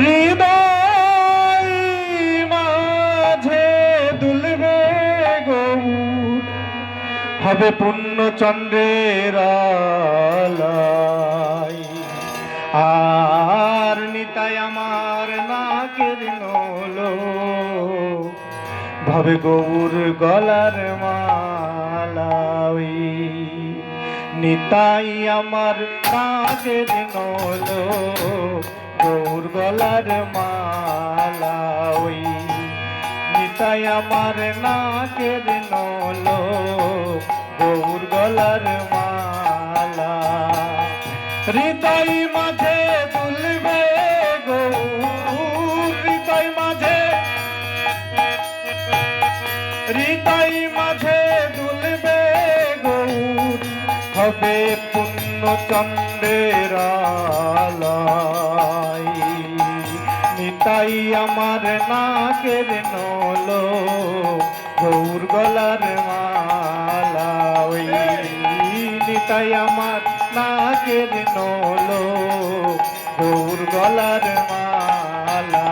হৃদয় মাঝে দুলবে গৌর, হবে পূর্ণচন্দ্রের আলাই। আর নিতাই আমার নাকের নলো, ভাবে গৌর গলার মালাই। নিতাই আমার নাকের নলো, গৌর গলার মালা ওই। নিতাই আমার নাকের নলো, গৌর গলার মালা। হৃদয় মাঝে দুলবে গৌর, হৃদয় মাঝে, হৃদয় মাঝে দুলবে গৌর, হবে পূর্ণচন্দ্রের আলাই। নিতাই আমার নাকের নলো, গৌর গলার মালা ওই। নিতাই আমার নাকের নলো, গৌর গলার মালা।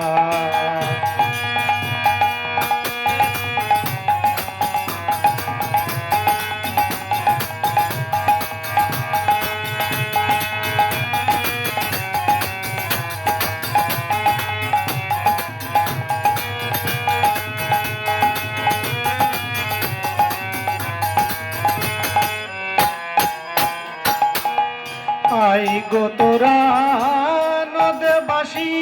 আই গো তোরা নদবাসী,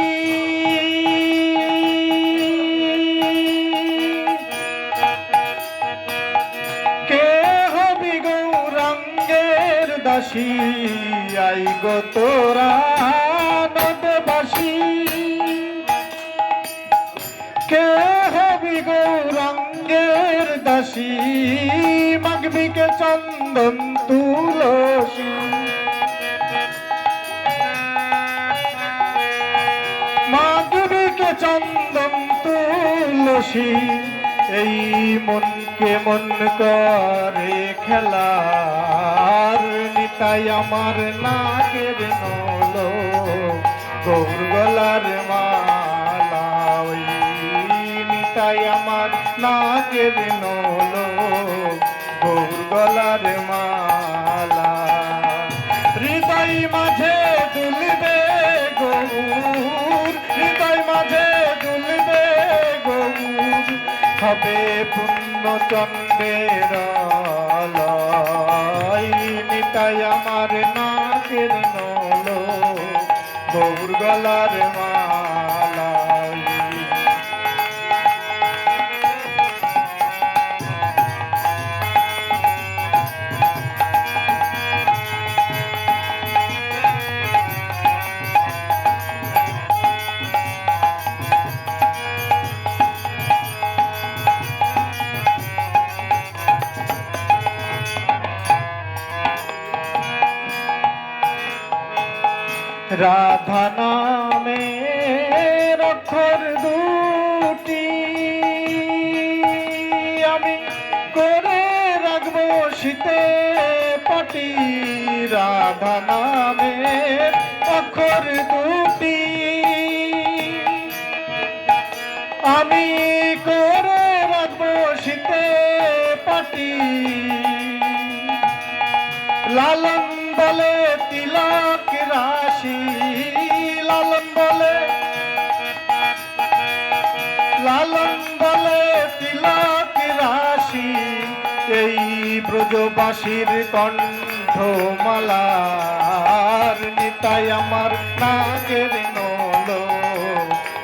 কে হবি গৌরাঙ্গের দাসী। আই গো তোরা নদবাসী, কে হবি গৌরাঙ্গের দাসী। মাগবি কে চন্দন তুলসী, মাগবিকে চন্দন তুলসী। এই মনকে মন করে খেলার, নিতাই আমার নাকের নলো, গৌর গলার মালা ওই। নিতাই আমার নাকের নলো, গৌর গলার মালা। হৃদয় মাঝে দুলবে গৌর, হৃদয় মাঝে দুলবে গৌর, হবে পূর্ণচন্দ্রের আলাই। নিতাই আমার নাকের নলো, গৌর গলার মালা। রাধা নামের অক্ষর দুটি, আমি করে রাখবো শীতে পাটি। রাধা নামের অক্ষর দুটি, আমি করে রাখবো শীতে পাটি। লালন বলে তিলক রাশি, লালন বলে, লালন বলে তিলক রাশি। এই ব্রজবাসীর কণ্ঠমালার, নিতাই আমার নাকের নলো,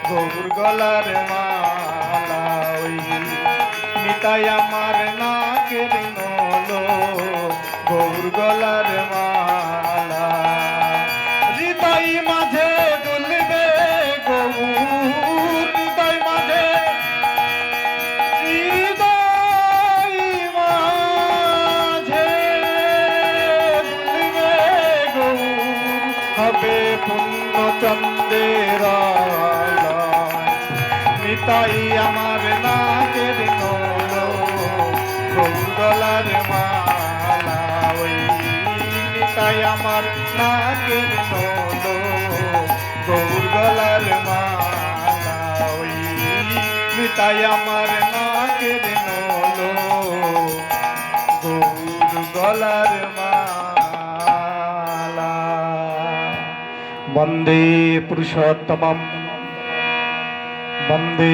গৌর গলার মালা ওই। নিতাই আমার নাকের নলো, গৌর গলার মালা। হৃদয় মাঝে দুলবে গৌর, হৃদয় মাঝে, হৃদয় মাঝে দুলবে গৌর, হবে পূর্ণচন্দ্রের আলাই। নিতাই আমার নাকের নলো, গৌর গলার মালা ওই। নিতাই আমার নাকের নলো, নিতাই আমার নাকের নলো গৌর গলার মালা বন্দে পুরুষোত্তমম বন্দে